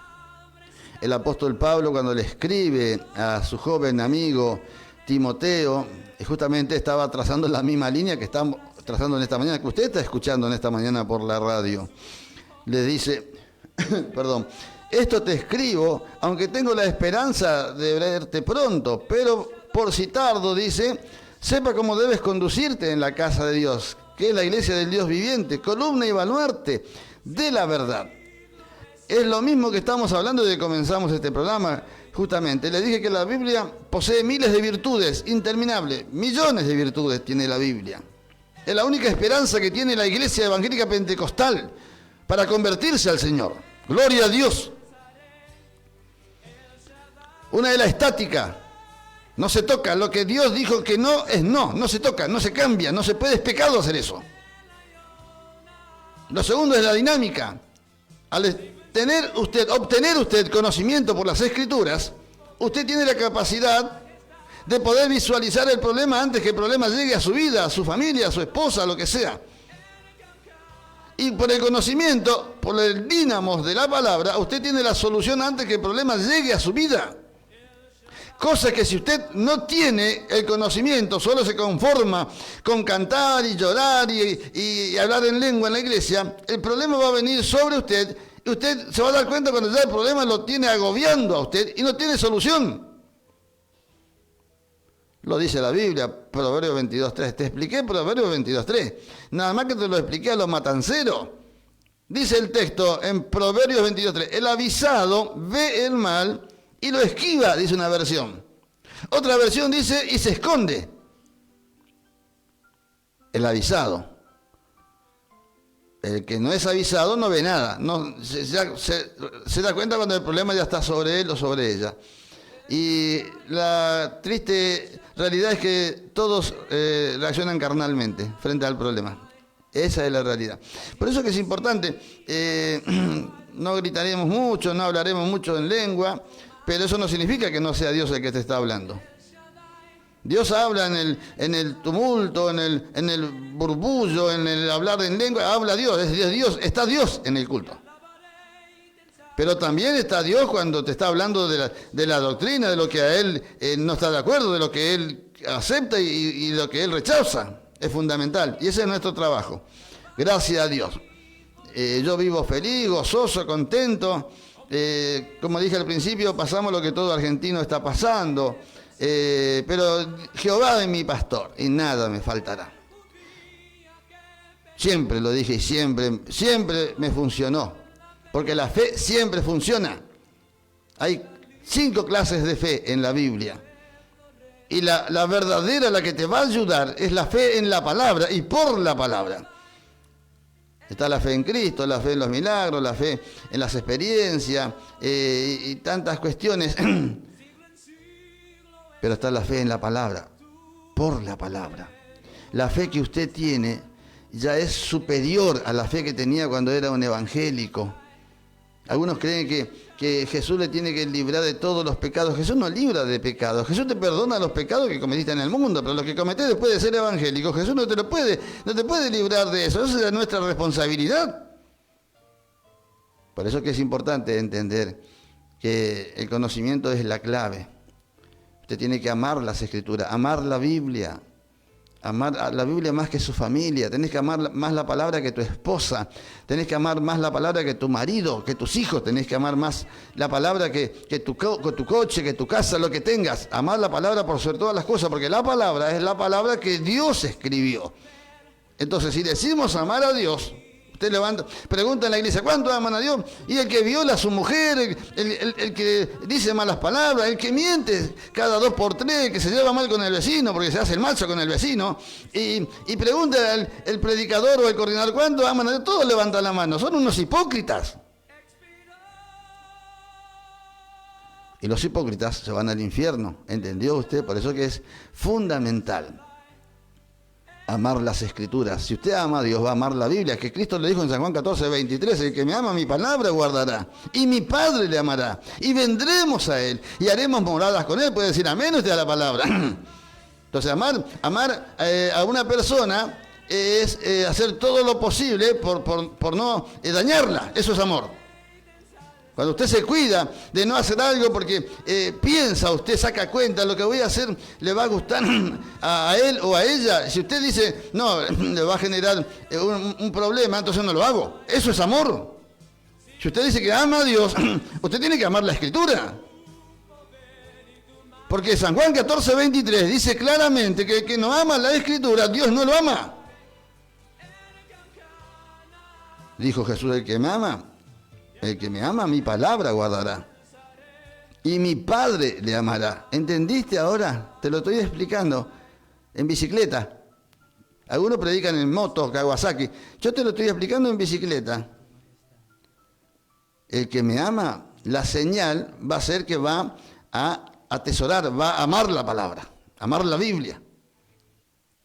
El apóstol Pablo, cuando le escribe a su joven amigo Timoteo, justamente estaba trazando la misma línea que estamos trazando en esta mañana, que usted está escuchando en esta mañana por la radio. Le dice, perdón, esto te escribo, aunque tengo la esperanza de verte pronto, pero por si tardo, dice, sepa cómo debes conducirte en la casa de Dios, que es la iglesia del Dios viviente, columna y baluarte de la verdad. Es lo mismo que estamos hablando desde que comenzamos este programa, justamente. Le dije que la Biblia posee miles de virtudes, interminables, millones de virtudes tiene la Biblia. Es la única esperanza que tiene la iglesia evangélica pentecostal para convertirse al Señor. Gloria a Dios. Una es la estática. No se toca. Lo que Dios dijo que no es no. No se toca, no se cambia, no se puede, es pecado hacer eso. Lo segundo es la dinámica. Al obtener usted conocimiento por las Escrituras, usted tiene la capacidad de poder visualizar el problema antes que el problema llegue a su vida, a su familia, a su esposa, a lo que sea. Y por el conocimiento, por el dínamo de la palabra, usted tiene la solución antes que el problema llegue a su vida. Cosa que si usted no tiene el conocimiento, solo se conforma con cantar y llorar y hablar en lengua en la iglesia, el problema va a venir sobre usted y usted se va a dar cuenta cuando ya el problema lo tiene agobiando a usted y no tiene solución. Lo dice la Biblia, Proverbios 22.3. Te expliqué Proverbios 22.3. Nada más que te lo expliqué a los matanceros. Dice el texto en Proverbios 22.3. El avisado ve el mal y lo esquiva, dice una versión. Otra versión dice y se esconde. El avisado. El que no es avisado no ve nada. No, se da cuenta cuando el problema ya está sobre él o sobre ella. Y la triste realidad es que todos reaccionan carnalmente frente al problema. Esa es la realidad. Por eso que es importante, no gritaremos mucho, no hablaremos mucho en lengua, pero eso no significa que no sea Dios el que te está hablando. Dios habla en el tumulto, en el burbullo, en el hablar en lengua, habla Dios, está Dios en el culto. Pero también está Dios cuando te está hablando de la doctrina, de lo que a Él no está de acuerdo, de lo que Él acepta y lo que Él rechaza. Es fundamental. Y ese es nuestro trabajo. Gracias a Dios. Yo vivo feliz, gozoso, contento. Como dije al principio, pasamos lo que todo argentino está pasando. pero Jehová es mi pastor y nada me faltará. Siempre lo dije y siempre me funcionó, porque la fe siempre funciona. Hay 5 clases de fe en la Biblia. Y la verdadera, la que te va a ayudar, es la fe en la palabra y por la palabra. Está la fe en Cristo, la fe en los milagros, la fe en las experiencias y tantas cuestiones. Pero está la fe en la palabra, por la palabra. La fe que usted tiene ya es superior a la fe que tenía cuando era un evangélico. Algunos creen que Jesús le tiene que librar de todos los pecados. Jesús no libra de pecados. Jesús te perdona los pecados que cometiste en el mundo, pero los que cometés después de ser evangélico, Jesús no te puede librar de eso. Esa es nuestra responsabilidad. Por eso que es importante entender que el conocimiento es la clave. Usted tiene que amar las Escrituras, amar la Biblia. Amar a la Biblia más que su familia. Tenés que amar más la palabra que tu esposa. Tenés que amar más la palabra que tu marido, que tus hijos. Tenés que amar más la palabra que tu coche, que tu casa, lo que tengas. Amar la palabra por sobre todas las cosas, porque la palabra es la palabra que Dios escribió. Entonces, si decimos amar a Dios, usted pregunta en la iglesia, ¿cuánto aman a Dios? Y el que viola a su mujer, el que dice malas palabras, el que miente cada 2 por 3, que se lleva mal con el vecino porque se hace el macho con el vecino, y pregunta el predicador o el coordinador, ¿cuánto aman a Dios? Todos levantan la mano, son unos hipócritas. Y los hipócritas se van al infierno, ¿entendió usted? Por eso que es fundamental amar las Escrituras. Si usted ama a Dios, va a amar la Biblia, que Cristo le dijo en San Juan 14, 23, el que me ama mi palabra guardará, y mi Padre le amará, y vendremos a Él, y haremos moradas con Él. Puede decir amén usted a la palabra. Entonces, amar a una persona es hacer todo lo posible por no dañarla. Eso es amor. Cuando usted se cuida de no hacer algo porque piensa, usted saca cuenta, lo que voy a hacer le va a gustar a él o a ella. Si usted dice, no, le va a generar un problema, entonces no lo hago. Eso es amor. Si usted dice que ama a Dios, usted tiene que amar la Escritura. Porque San Juan 14, 23 dice claramente que el que no ama la Escritura, Dios no lo ama. Dijo Jesús, el que me ama, mi palabra guardará. Y mi Padre le amará. ¿Entendiste ahora? Te lo estoy explicando. En bicicleta. Algunos predican en moto, Kawasaki. Yo te lo estoy explicando en bicicleta. El que me ama, la señal va a ser que va a atesorar, va a amar la palabra, amar la Biblia.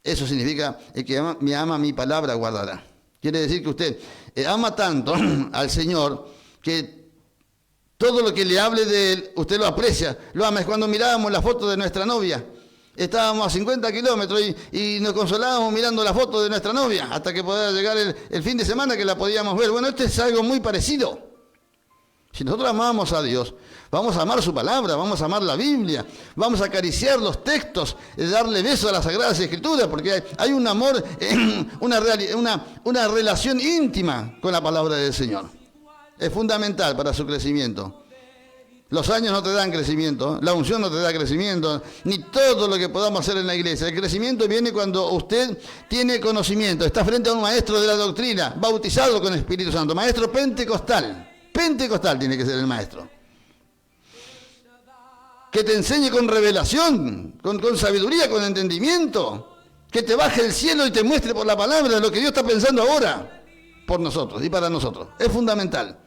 Eso significa, el que me ama, mi palabra guardará. Quiere decir que usted ama tanto al Señor que todo lo que le hable de Él, usted lo aprecia, lo ama. Es cuando mirábamos la foto de nuestra novia. Estábamos a 50 kilómetros y nos consolábamos mirando la foto de nuestra novia hasta que podía llegar el fin de semana que la podíamos ver. Bueno, esto es algo muy parecido. Si nosotros amamos a Dios, vamos a amar su palabra, vamos a amar la Biblia, vamos a acariciar los textos, darle beso a las Sagradas Escrituras, porque hay un amor, una relación íntima con la palabra del Señor. Es fundamental para su crecimiento. Los años no te dan crecimiento, la unción no te da crecimiento, ni todo lo que podamos hacer en la iglesia. El crecimiento viene cuando usted tiene conocimiento, está frente a un maestro de la doctrina, bautizado con el Espíritu Santo, maestro pentecostal. Pentecostal tiene que ser el maestro. Que te enseñe con revelación, con sabiduría, con entendimiento. Que te baje el cielo y te muestre por la palabra lo que Dios está pensando ahora por nosotros y para nosotros. Es fundamental.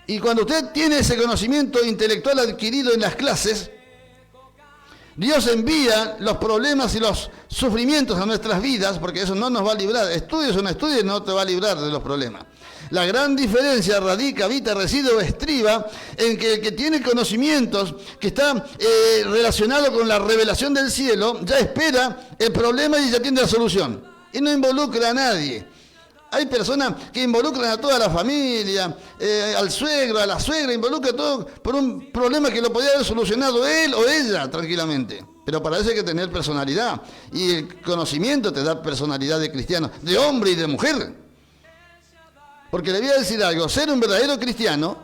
Y cuando usted tiene ese conocimiento intelectual adquirido en las clases, Dios envía los problemas y los sufrimientos a nuestras vidas, porque eso no nos va a librar. Estudies o no estudies, no te va a librar de los problemas. La gran diferencia radica, habita, reside o estriba en que el que tiene conocimientos, que está relacionado con la revelación del cielo, ya espera el problema y ya tiene la solución. Y no involucra a nadie. Hay personas que involucran a toda la familia, al suegro, a la suegra, involucra todo por un problema que lo podía haber solucionado él o ella tranquilamente. Pero para eso hay que tener personalidad. Y el conocimiento te da personalidad de cristiano, de hombre y de mujer. Porque le voy a decir algo, ser un verdadero cristiano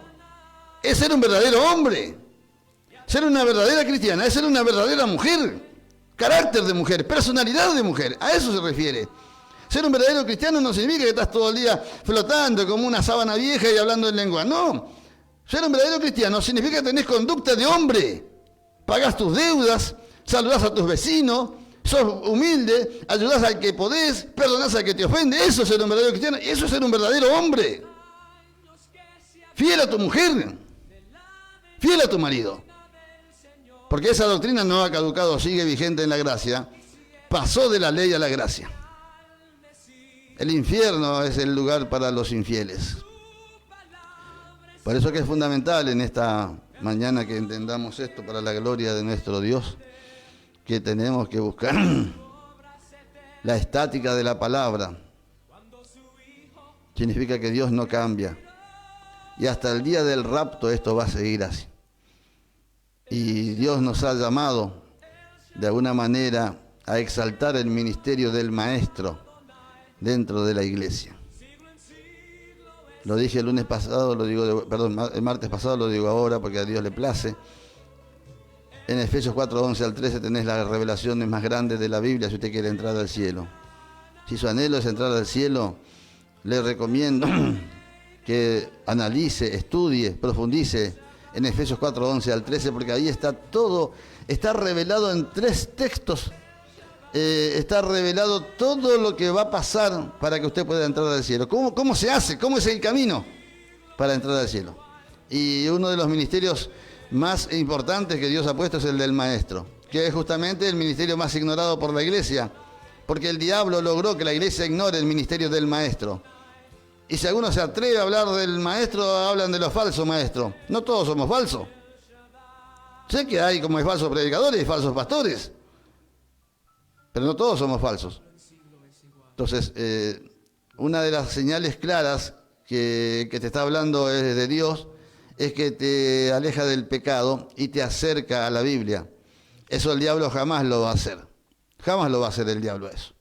es ser un verdadero hombre. Ser una verdadera cristiana es ser una verdadera mujer. Carácter de mujer, personalidad de mujer. A eso se refiere. Ser un verdadero cristiano no significa que estás todo el día flotando como una sábana vieja y hablando en lengua. No. Ser un verdadero cristiano significa que tenés conducta de hombre. Pagás tus deudas, saludás a tus vecinos, sos humilde, ayudás al que podés, perdonás al que te ofende. Eso es ser un verdadero cristiano. Eso es ser un verdadero hombre. Fiel a tu mujer. Fiel a tu marido. Porque esa doctrina no ha caducado, sigue vigente en la gracia. Pasó de la ley a la gracia. El infierno es el lugar para los infieles. Por eso que es fundamental en esta mañana que entendamos esto para la gloria de nuestro Dios, que tenemos que buscar la estática de la palabra. Significa que Dios no cambia. Y hasta el día del rapto esto va a seguir así. Y Dios nos ha llamado de alguna manera a exaltar el ministerio del maestro dentro de la iglesia. Lo dije el lunes pasado, el martes pasado, lo digo ahora porque a Dios le place. En Efesios 4:11 al 13 tenés las revelaciones más grandes de la Biblia si usted quiere entrar al cielo. Si su anhelo es entrar al cielo, le recomiendo que analice, estudie, profundice en Efesios 4:11 al 13, porque ahí está todo, está revelado en 3 textos. Está revelado todo lo que va a pasar para que usted pueda entrar al cielo. ¿Cómo se hace? ¿Cómo es el camino para entrar al cielo? Y uno de los ministerios más importantes que Dios ha puesto es el del maestro, que es justamente el ministerio más ignorado por la iglesia, porque el diablo logró que la iglesia ignore el ministerio del maestro. Y si alguno se atreve a hablar del maestro, hablan de los falsos maestros. No todos somos falsos. Sé que hay como hay falsos predicadores y falsos pastores, pero no todos somos falsos. Entonces, una de las señales claras que te está hablando es de Dios, es que te aleja del pecado y te acerca a la Biblia. Eso el diablo jamás lo va a hacer. Jamás lo va a hacer el diablo eso.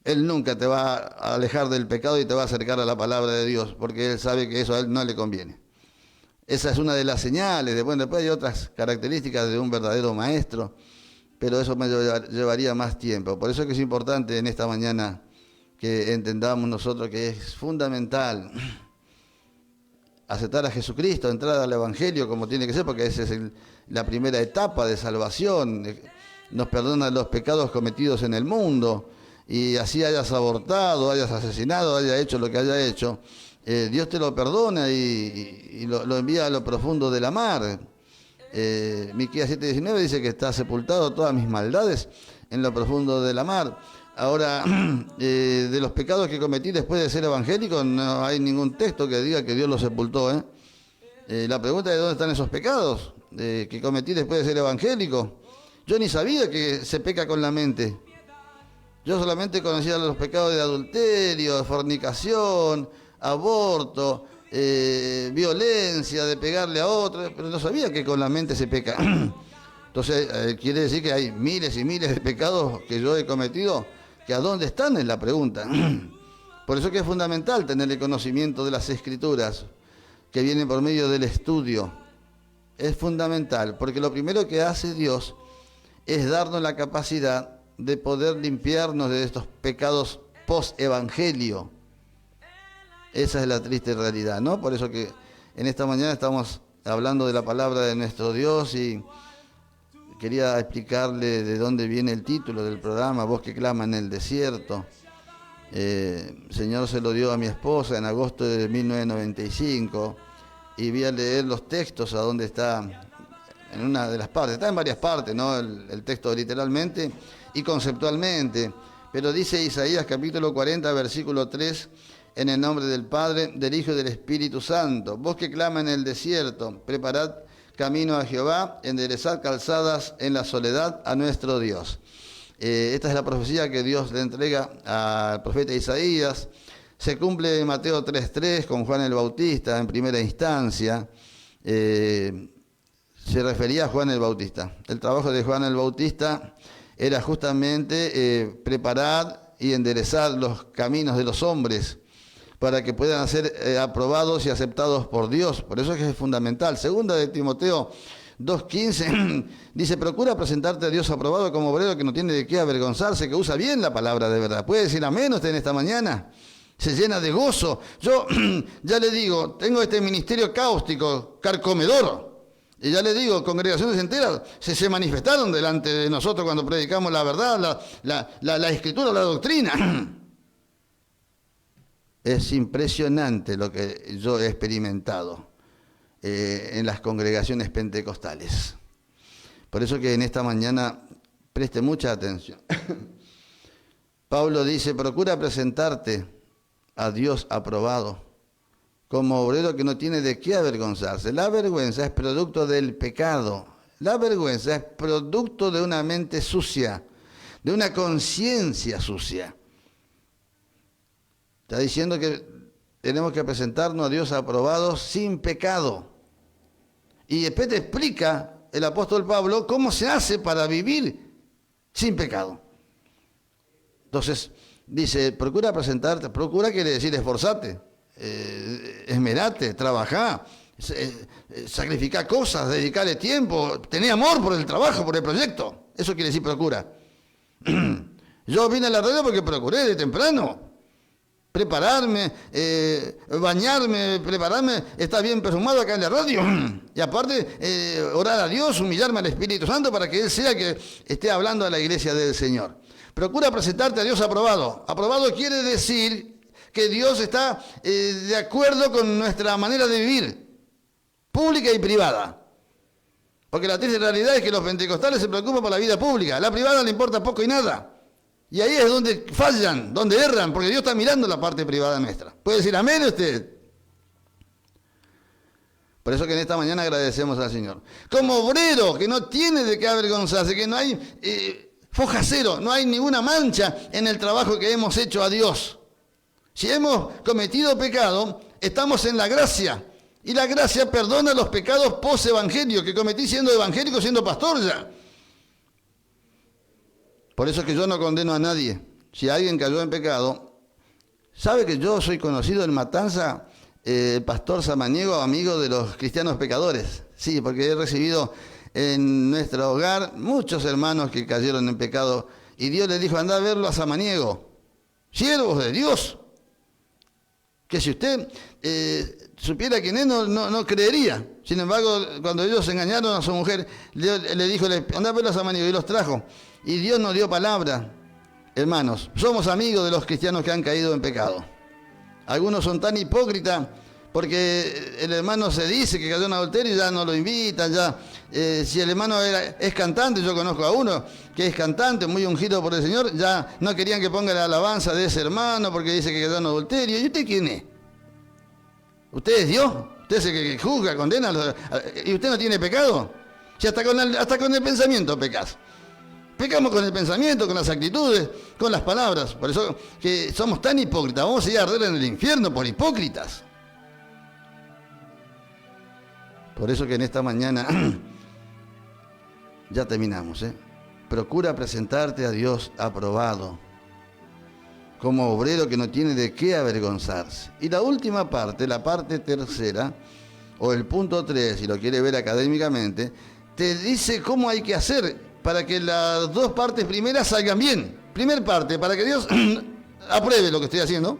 Él nunca te va a alejar del pecado y te va a acercar a la palabra de Dios, porque él sabe que eso a él no le conviene. Esa es una de las señales. Bueno, después hay otras características de un verdadero maestro, pero eso me llevaría más tiempo. Por eso es que es importante en esta mañana que entendamos nosotros que es fundamental aceptar a Jesucristo, entrar al Evangelio como tiene que ser, porque esa es la primera etapa de salvación. Nos perdona los pecados cometidos en el mundo, y así hayas abortado, hayas asesinado, hayas hecho lo que haya hecho, Dios te lo perdona y lo envía a lo profundo de la mar. Miqueas 7:19 dice que está sepultado todas mis maldades en lo profundo de la mar. Ahora, de los pecados que cometí después de ser evangélico, no hay ningún texto que diga que Dios los sepultó. La pregunta es: ¿dónde están esos pecados que cometí después de ser evangélico? Yo ni sabía que se peca con la mente. Yo solamente conocía los pecados de adulterio, fornicación, aborto, violencia, de pegarle a otro, pero no sabía que con la mente se peca. Entonces, quiere decir que hay miles y miles de pecados que yo he cometido, que ¿a dónde están? Es la pregunta. Por eso que es fundamental tener el conocimiento de las Escrituras, que vienen por medio del estudio. Es fundamental, porque lo primero que hace Dios es darnos la capacidad de poder limpiarnos de estos pecados post-evangelio. Esa es la triste realidad, ¿no? Por eso que en esta mañana estamos hablando de la palabra de nuestro Dios, y quería explicarle de dónde viene el título del programa, Voz que clama en el desierto. Señor se lo dio a mi esposa en agosto de 1995, y voy a leer los textos a donde está, en una de las partes, está en varias partes, ¿no? El texto literalmente y conceptualmente, pero dice Isaías capítulo 40, versículo 3, en el nombre del Padre, del Hijo y del Espíritu Santo. Voz que clama en el desierto, preparad camino a Jehová, enderezad calzadas en la soledad a nuestro Dios. Esta es la profecía que Dios le entrega al profeta Isaías. Se cumple en Mateo 3:3 con Juan el Bautista en primera instancia. Se refería a Juan el Bautista. El trabajo de Juan el Bautista era justamente preparar y enderezar los caminos de los hombres para que puedan ser aprobados y aceptados por Dios. Por eso es que es fundamental. Segunda de Timoteo 2:15, dice, procura presentarte a Dios aprobado como obrero que no tiene de qué avergonzarse, que usa bien la palabra de verdad. ¿Puede decir amén usted en esta mañana? Se llena de gozo. Yo ya le digo, tengo este ministerio cáustico, carcomedor. Y ya le digo, congregaciones enteras se manifestaron delante de nosotros cuando predicamos la verdad, la escritura, la doctrina. Es impresionante lo que yo he experimentado en las congregaciones pentecostales. Por eso que en esta mañana preste mucha atención. Pablo dice, procura presentarte a Dios aprobado, como obrero que no tiene de qué avergonzarse. La vergüenza es producto del pecado. La vergüenza es producto de una mente sucia, de una conciencia sucia. Está diciendo que tenemos que presentarnos a Dios aprobado sin pecado. Y después te explica el apóstol Pablo cómo se hace para vivir sin pecado. Entonces, dice, procura presentarte. Procura quiere decir esforzate, esmerate, trabajá, sacrificar cosas, dedicarle tiempo, tener amor por el trabajo, por el proyecto. Eso quiere decir procura. Yo vine a la radio porque procuré de temprano prepararme, bañarme, prepararme, estar bien perfumado acá en la radio. Y aparte, orar a Dios, humillarme al Espíritu Santo para que Él sea que esté hablando a la iglesia del Señor. Procura presentarte a Dios aprobado. Aprobado quiere decir que Dios está de acuerdo con nuestra manera de vivir, pública y privada. Porque la triste realidad es que los pentecostales se preocupan por la vida pública. La privada le importa poco y nada. Y ahí es donde fallan, donde erran, porque Dios está mirando la parte privada nuestra. ¿Puede decir amén usted? Por eso que en esta mañana agradecemos al Señor. Como obrero que no tiene de qué avergonzarse, que no hay foja cero, no hay ninguna mancha en el trabajo que hemos hecho a Dios. Si hemos cometido pecado, estamos en la gracia. Y la gracia perdona los pecados post-evangelio que cometí siendo evangélico, siendo pastor ya. Por eso es que yo no condeno a nadie. Si alguien cayó en pecado, sabe que yo soy conocido en Matanza, pastor samaniego, amigo de los cristianos pecadores. Sí, porque he recibido en nuestro hogar muchos hermanos que cayeron en pecado. Y Dios les dijo, anda a verlo a Samaniego. Siervos de Dios. Que si usted supiera quién es, no creería. Sin embargo, cuando ellos engañaron a su mujer, le dijo, anda a verlo a Samaniego, y los trajo. Y Dios nos dio palabra. Hermanos, somos amigos de los cristianos que han caído en pecado. Algunos son tan hipócritas porque el hermano se dice que cayó en adulterio y ya no lo invitan. Ya, si el hermano es cantante, yo conozco a uno que es cantante, muy ungido por el Señor, ya no querían que ponga la alabanza de ese hermano porque dice que cayó en adulterio. ¿Y usted quién es? ¿Usted es Dios? ¿Usted es el que juzga, condena? ¿Y usted no tiene pecado? Si hasta con el pensamiento pecas. Pecamos con el pensamiento, con las actitudes, con las palabras. Por eso que somos tan hipócritas. Vamos a ir a arder en el infierno por hipócritas. Por eso que en esta mañana ya terminamos. Procura presentarte a Dios aprobado, como obrero que no tiene de qué avergonzarse. Y la última parte, la parte tercera, o el punto 3, si lo quiere ver académicamente, te dice cómo hay que hacer para que las dos partes primeras salgan bien. Primer parte, para que Dios apruebe lo que estoy haciendo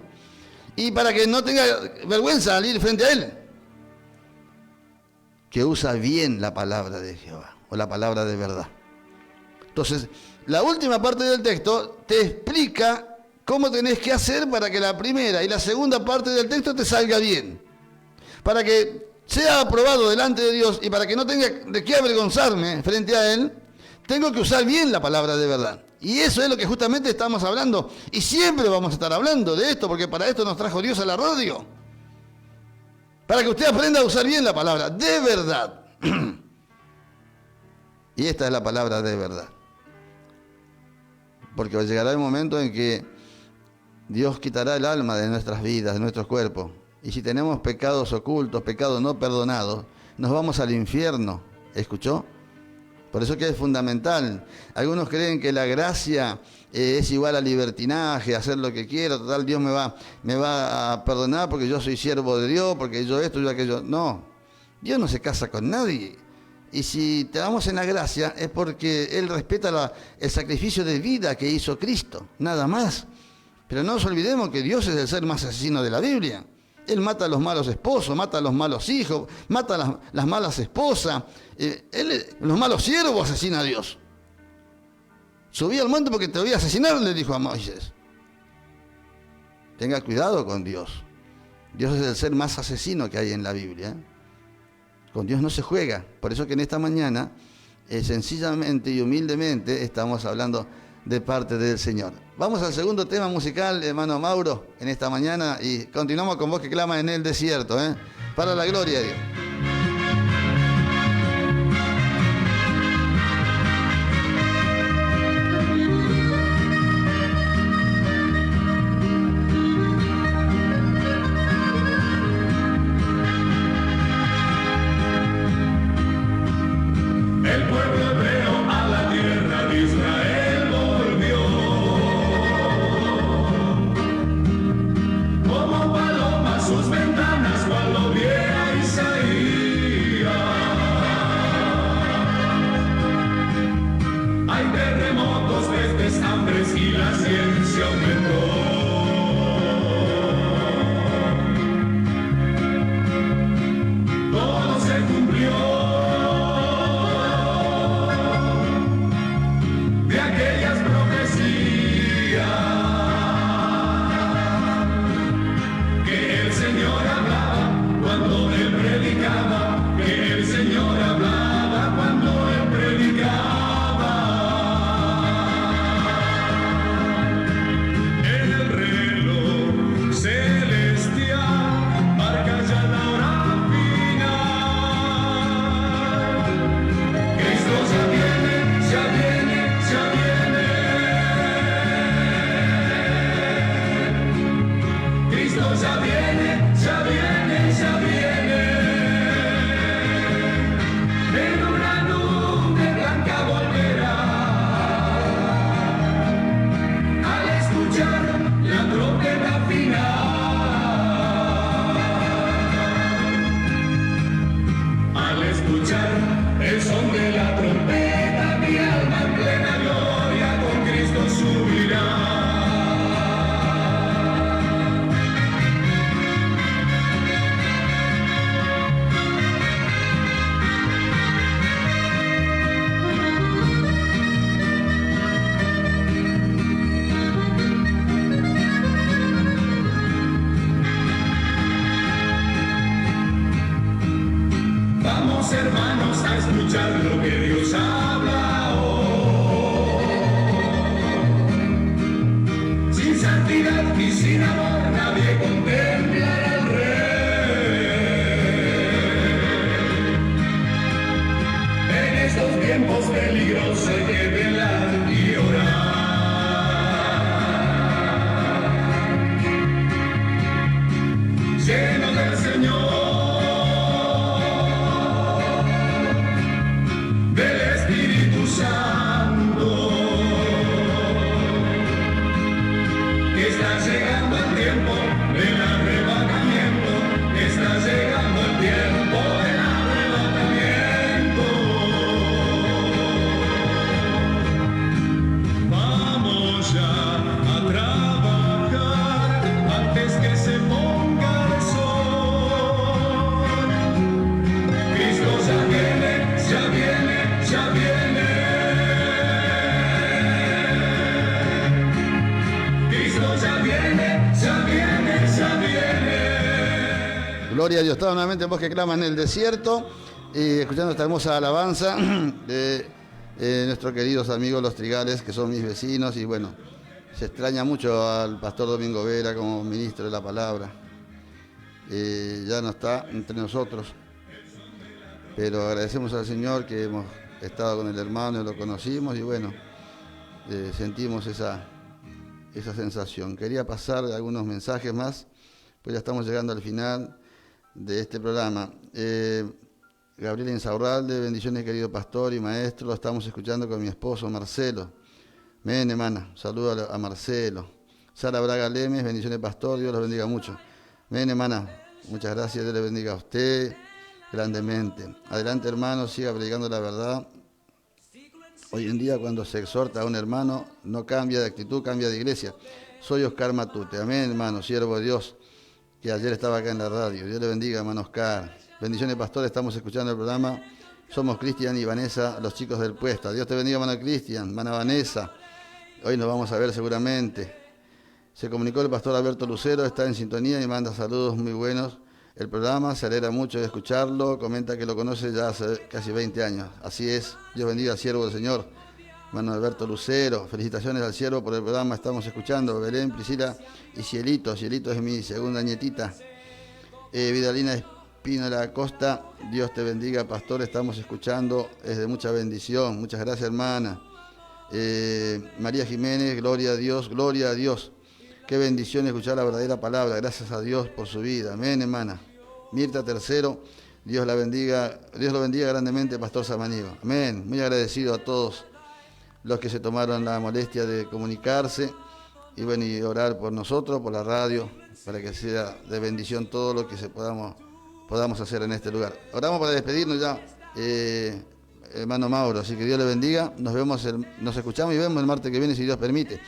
y para que no tenga vergüenza al ir frente a Él. Que usa bien la palabra de Jehová o la palabra de verdad. Entonces, la última parte del texto te explica cómo tenés que hacer para que la primera y la segunda parte del texto te salga bien. Para que sea aprobado delante de Dios y para que no tenga de qué avergonzarme frente a Él, tengo que usar bien la palabra de verdad. Y eso es lo que justamente estamos hablando. Y siempre vamos a estar hablando de esto, porque para esto nos trajo Dios a la radio. Para que usted aprenda a usar bien la palabra de verdad. Y esta es la palabra de verdad. Porque llegará el momento en que Dios quitará el alma de nuestras vidas, de nuestros cuerpos. Y si tenemos pecados ocultos, pecados no perdonados, nos vamos al infierno. ¿Escuchó? Por eso que es fundamental. Algunos creen que la gracia es igual a libertinaje, hacer lo que quiero, total Dios me va a perdonar porque yo soy siervo de Dios, porque yo esto, yo aquello. No, Dios no se casa con nadie. Y si te damos en la gracia es porque Él respeta el sacrificio de vida que hizo Cristo, nada más. Pero no nos olvidemos que Dios es el ser más asesino de la Biblia. Él mata a los malos esposos, mata a los malos hijos, mata a las malas esposas. Los malos siervos asesina a Dios. Subí al monte porque te voy a asesinar, le dijo a Moisés. Tenga cuidado con Dios. Dios es el ser más asesino que hay en la Biblia. Con Dios no se juega. Por eso que en esta mañana, sencillamente y humildemente, estamos hablando de parte del Señor. Vamos al segundo tema musical, hermano Mauro, en esta mañana, y continuamos con Voz que clama en el desierto, para la gloria de Dios. Gloria a Dios. Estaba nuevamente en Voz que clama en el desierto, escuchando esta hermosa alabanza de nuestros queridos amigos los Trigales, que son mis vecinos, y bueno, se extraña mucho al pastor Domingo Vera como ministro de la palabra. Ya no está entre nosotros, pero agradecemos al Señor que hemos estado con el hermano y lo conocimos, y bueno, sentimos esa sensación. Quería pasar algunos mensajes más, pues ya estamos llegando al final de este programa. Gabriel Insaurralde, bendiciones querido pastor y maestro, lo estamos escuchando con mi esposo Marcelo. Men, hermana, saludo a Marcelo. Sara Braga Lemes, bendiciones pastor, Dios los bendiga mucho. Men, hermana, muchas gracias, Dios le bendiga a usted, grandemente. Adelante, hermano, siga predicando la verdad. Hoy en día, cuando se exhorta a un hermano, no cambia de actitud, cambia de iglesia. Soy Oscar Matute. Amén, hermano, siervo de Dios, que ayer estaba acá en la radio. Dios le bendiga, hermano Oscar. Bendiciones, pastor. Estamos escuchando el programa. Somos Cristian y Vanessa, los chicos del puesto. Dios te bendiga, hermano Cristian, hermana Vanessa. Hoy nos vamos a ver seguramente. Se comunicó el pastor Alberto Lucero, está en sintonía y manda saludos muy buenos. El programa se alegra mucho de escucharlo, comenta que lo conoce ya hace casi 20 años. Así es, Dios bendiga al siervo del Señor, hermano Alberto Lucero. Felicitaciones al siervo por el programa, estamos escuchando. Belén, Priscila y Cielito. Cielito es mi segunda nietita. Vidalina Espínola Costa, Dios te bendiga, pastor, estamos escuchando, es de mucha bendición. Muchas gracias, hermana. María Jiménez, gloria a Dios, gloria a Dios. Qué bendición escuchar la verdadera palabra. Gracias a Dios por su vida. Amén, hermana. Mirta Tercero, Dios la bendiga, Dios lo bendiga grandemente, pastor Samaniego. Amén. Muy agradecido a todos los que se tomaron la molestia de comunicarse y bueno, y orar por nosotros, por la radio, para que sea de bendición todo lo que podamos hacer en este lugar. Oramos para despedirnos ya, hermano Mauro. Así que Dios le bendiga. Nos escuchamos y vemos el martes que viene, si Dios permite.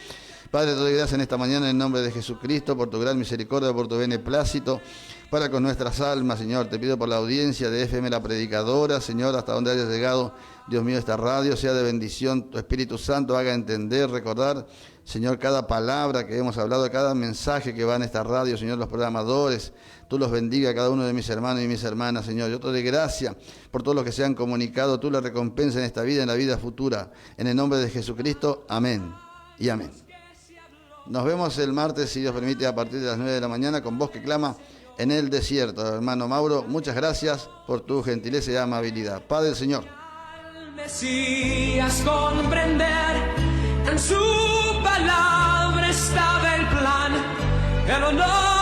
Padre, te doy gracias en esta mañana en el nombre de Jesucristo por tu gran misericordia, por tu beneplácito para con nuestras almas, Señor. Te pido por la audiencia de FM La Predicadora, Señor, hasta donde haya llegado, Dios mío, esta radio, sea de bendición. Tu Espíritu Santo haga entender, recordar, Señor, cada palabra que hemos hablado, cada mensaje que va en esta radio, Señor, los programadores. Tú los bendiga a cada uno de mis hermanos y mis hermanas, Señor. Yo te doy gracias por todos los que se han comunicado. Tú la recompensa en esta vida, en la vida futura. En el nombre de Jesucristo, amén y amén. Nos vemos el martes, si Dios permite, a partir de las 9 de la mañana, con Voz que Clama en el Desierto. Hermano Mauro, muchas gracias por tu gentileza y amabilidad. Paz del Señor. Mesías comprender, en su palabra estaba el plan, el honor.